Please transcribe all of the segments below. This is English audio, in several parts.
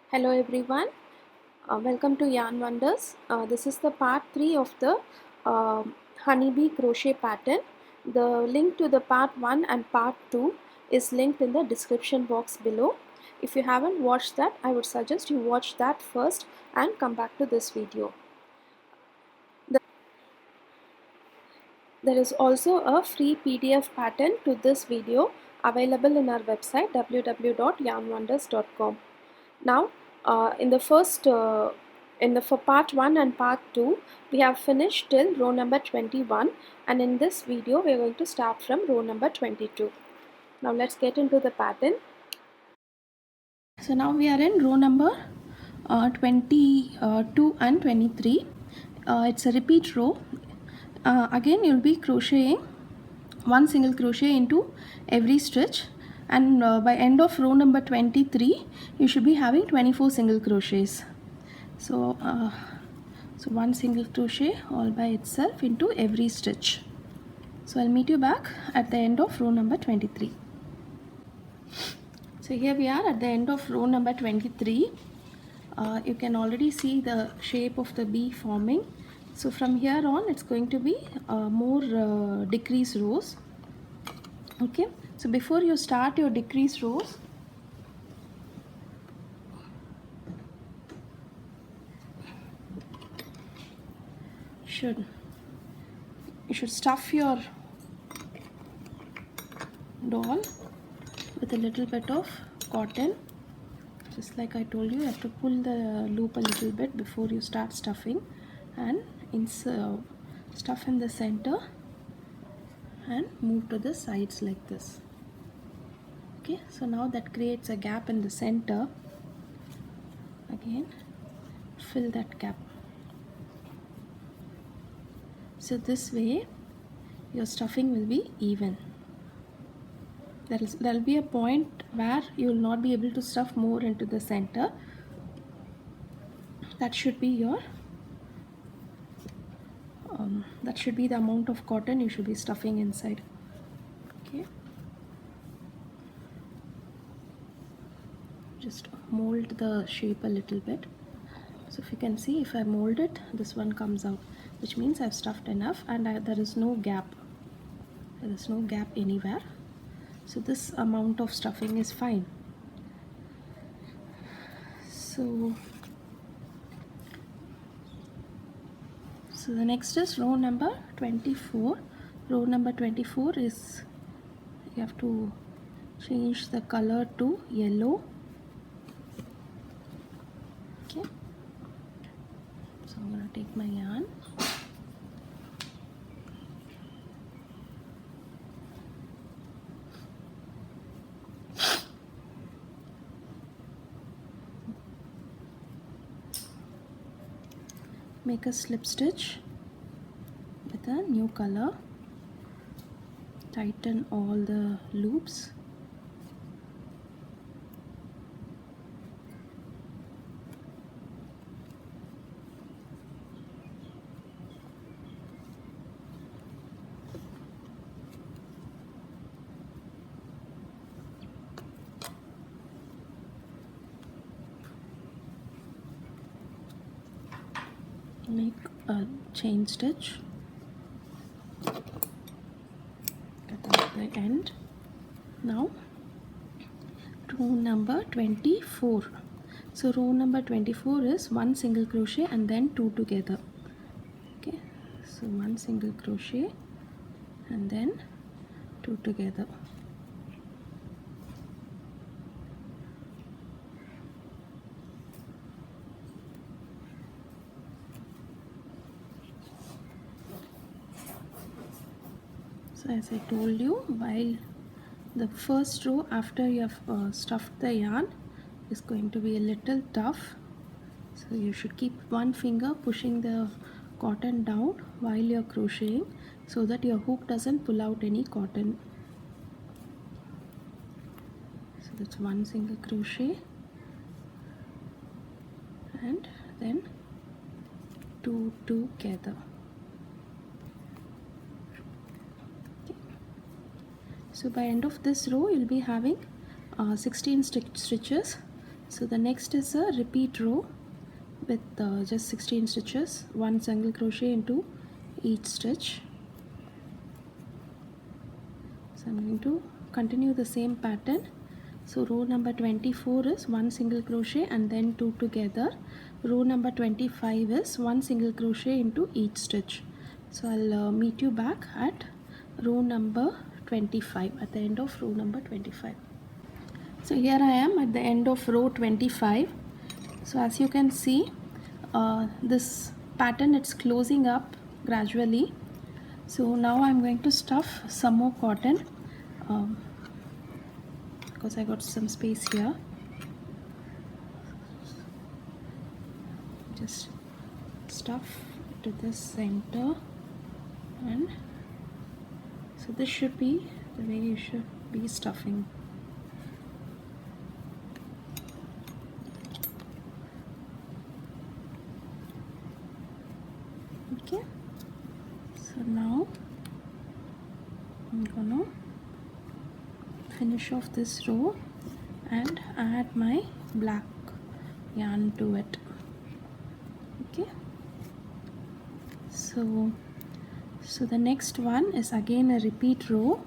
Hello everyone, welcome to Yarn Wonders. This is the part 3 of the honeybee crochet pattern. The link to the part 1 and part 2 is linked in the description box below. If you haven't watched that, I would suggest you watch that first and come back to this video. There is also a free PDF pattern to this video available in our website www.yarnwonders.com. Now, for part 1 and part 2, we have finished till row number 21, and in this video we are going to start from row number 22. Now let's get into the pattern. So now we are in row number 22 and 23. It's a repeat row. Again you'll be crocheting one single crochet into every stitch, and by end of row number 23 you should be having 24 single crochets. So one single crochet all by itself into every stitch. So I'll meet you back at the end of row number 23. So here we are at the end of row number 23. You can already see the shape of the bee forming. So from here on it's going to be more decrease rows. Okay, so before you start your decrease rows, you should stuff your doll with a little bit of cotton. Just like I told you, you have to pull the loop a little bit before you start stuffing, and stuff in the center and move to the sides like this. Okay, so now that creates a gap in the center. Again, fill that gap. So this way your stuffing will be even. There will be a point where you will not be able to stuff more into the center. That should be your that should be the amount of cotton you should be stuffing inside. Okay, just mold the shape a little bit. So if you can see, if I mold it, this one comes out, which means I've stuffed enough and there is no gap. There is no gap anywhere. So this amount of stuffing is fine. So the next is row number 24. Row number 24 is, you have to change the color to yellow. Okay, so I'm going to take my yarn. Make a slip stitch with a new color. Tighten all the loops. Make a chain stitch at the end. Now row number 24. So row number 24 is one single crochet and then two together. Okay, so one single crochet and then two together. So as I told you, while the first row after you have stuffed the yarn is going to be a little tough, so you should keep one finger pushing the cotton down while you're crocheting so that your hook doesn't pull out any cotton. So that's one single crochet and then two together. So by end of this row you'll be having 16 stitches, So the next is a repeat row with just 16 stitches, 1 single crochet into each stitch. So I'm going to continue the same pattern. So row number 24 is 1 single crochet and then 2 together. Row number 25 is 1 single crochet into each stitch. So I'll meet you back at row number 25, at the end of row number 25. So here I am at the end of row 25. So as you can see, this pattern, it's closing up gradually. So now I'm going to stuff some more cotton because I got some space here. Just stuff to this center, and so this should be the way you should be stuffing. Okay, so now I'm gonna finish off this row and add my black yarn to it. Okay, so the next one is again a repeat row.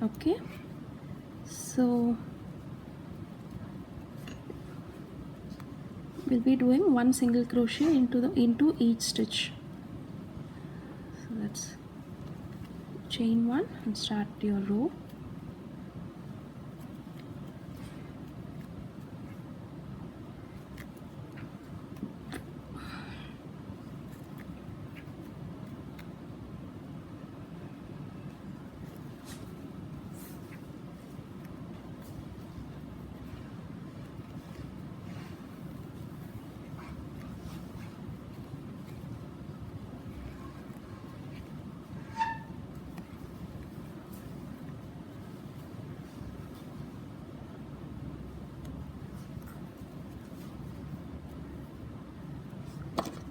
Okay, so we'll be doing 1 single crochet into each stitch. So let's chain 1 and start your row.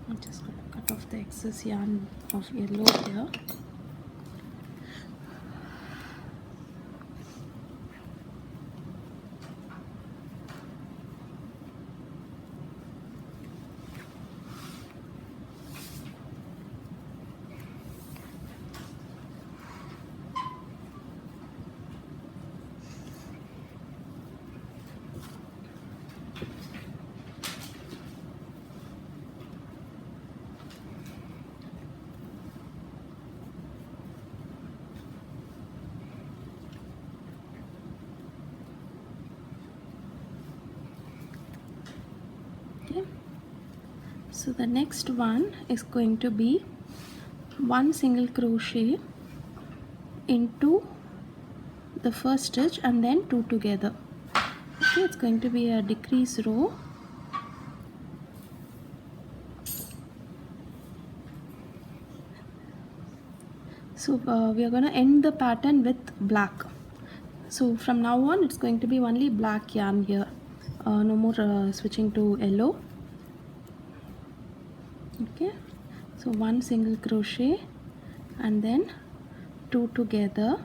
I'm just going to cut off the excess yarn of yellow here. Okay, so the next one is going to be 1 single crochet into the first stitch and then 2 together. Okay, it's going to be a decrease row. So we are going to end the pattern with black. So from now on it's going to be only black yarn here, no more switching to yellow. Okay, so 1 single crochet and then 2 together.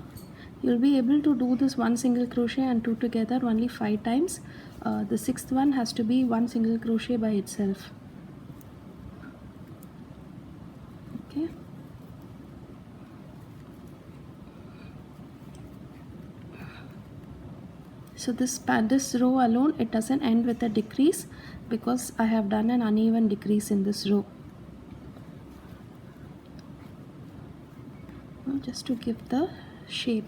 You'll be able to do this 1 single crochet and 2 together only 5 times. The 6th one has to be 1 single crochet by itself. Okay, so this row alone, it doesn't end with a decrease because I have done an uneven decrease in this row. Just to give the shape.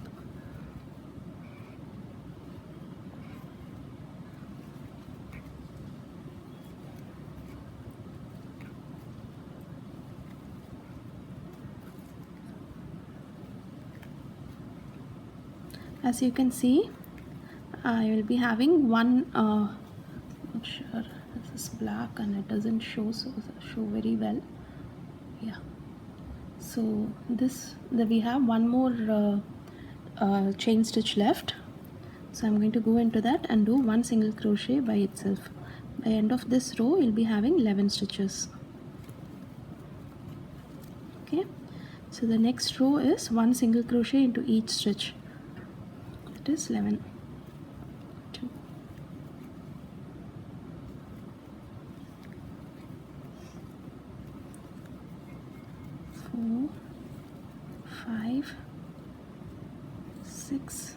As you can see, I will be having one, not sure, this is black and it doesn't show very well. Yeah, so we have one more chain stitch left. So I'm going to go into that and do 1 single crochet by itself. By end of this row, you'll be having 11 stitches. Okay, so the next row is 1 single crochet into each stitch. That is 11. 2, 4, 5, 6,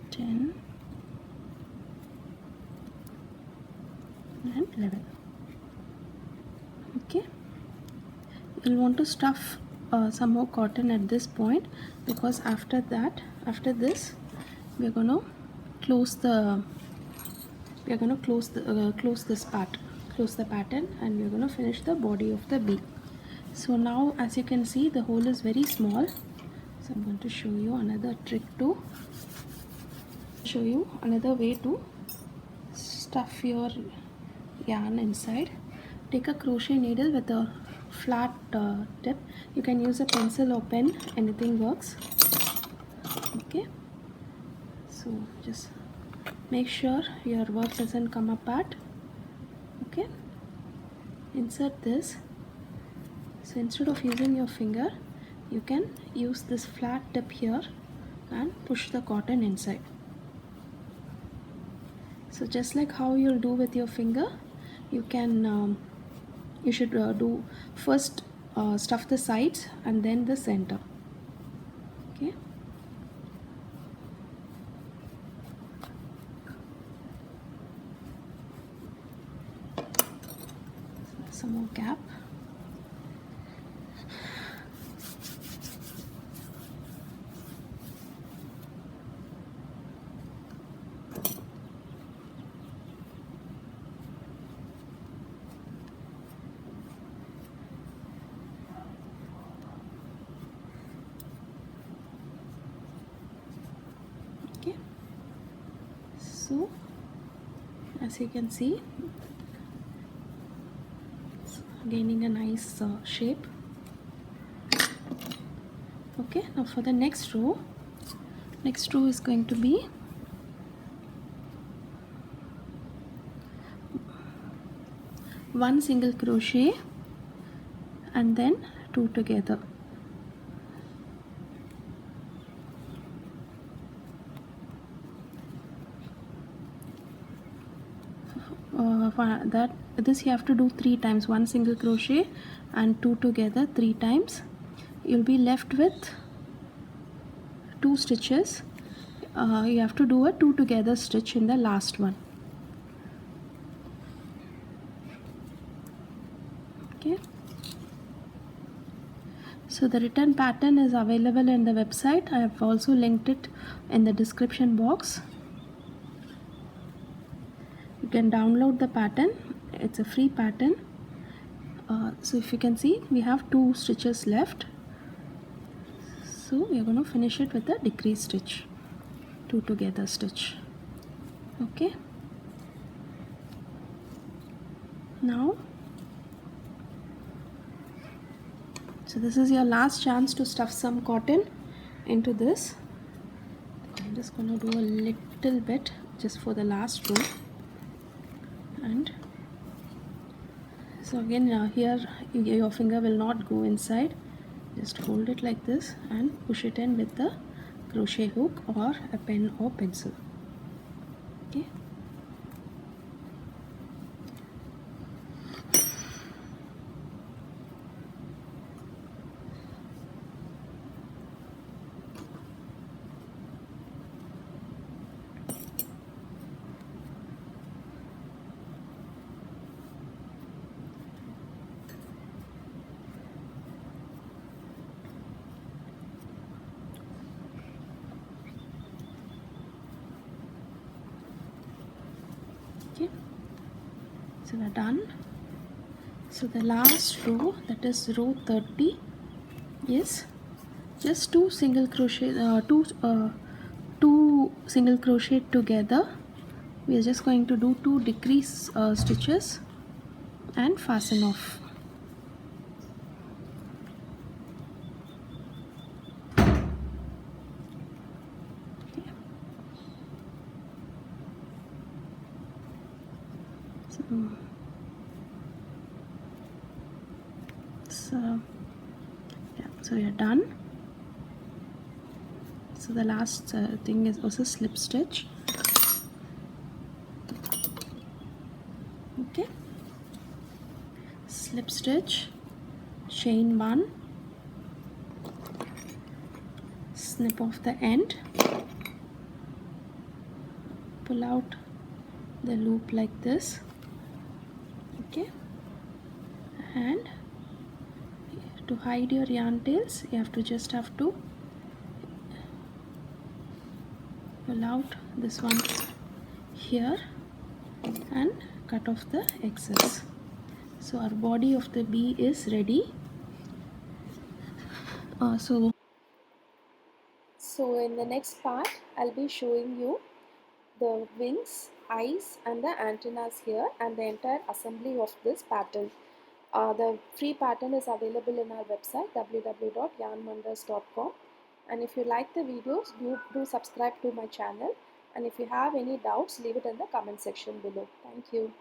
10 and 11. Okay, you'll want to stuff some more cotton at this point, because after this we're going to close the close the pattern, and we're going to finish the body of the bee. So now, as you can see, the hole is very small, so I'm going to show you another way to stuff your yarn inside. Take a crochet needle with a flat tip. You can use a pencil or pen, anything works. Okay, so just make sure your work doesn't come apart. Okay, insert this. So instead of using your finger, you can use this flat tip here and push the cotton inside. So just like how you'll do with your finger, you can you should do first stuff the sides and then the center. Okay, some more gap. Okay, so as you can see, it's gaining a nice shape. Okay, now for the next row is going to be one single crochet and then 2 together. This you have to do 3 times, 1 single crochet and 2 together 3 times. You'll be left with 2 stitches. You have to do a 2 together stitch in the last one. Okay, so the written pattern is available in the website. I have also linked it in the description box. You can download the pattern, it's a free pattern. So if you can see, we have 2 stitches left, so we are going to finish it with a decrease stitch, 2 together stitch. Okay, now so this is your last chance to stuff some cotton into this. I'm just going to do a little bit just for the last row. And so again, here your finger will not go inside. Just hold it like this and push it in with the crochet hook or a pen or pencil. Okay, okay, so we're done. So the last row, that is row 30, is just 2 single crochet, two single crochet together. We are just going to do 2 decrease stitches and fasten off. Okay. So Yeah, so we are done. So the last thing is also slip stitch. Okay, slip stitch, chain 1, snip off the end, pull out the loop like this. Okay, and to hide your yarn tails, you have to pull out this one here and cut off the excess. So our body of the bee is ready. So in the next part, I'll be showing you the wings, eyes and the antennas here and the entire assembly of this pattern. The free pattern is available in our website www.yarnwonders.com, and if you like the videos, do subscribe to my channel, and if you have any doubts, leave it in the comment section below. Thank you.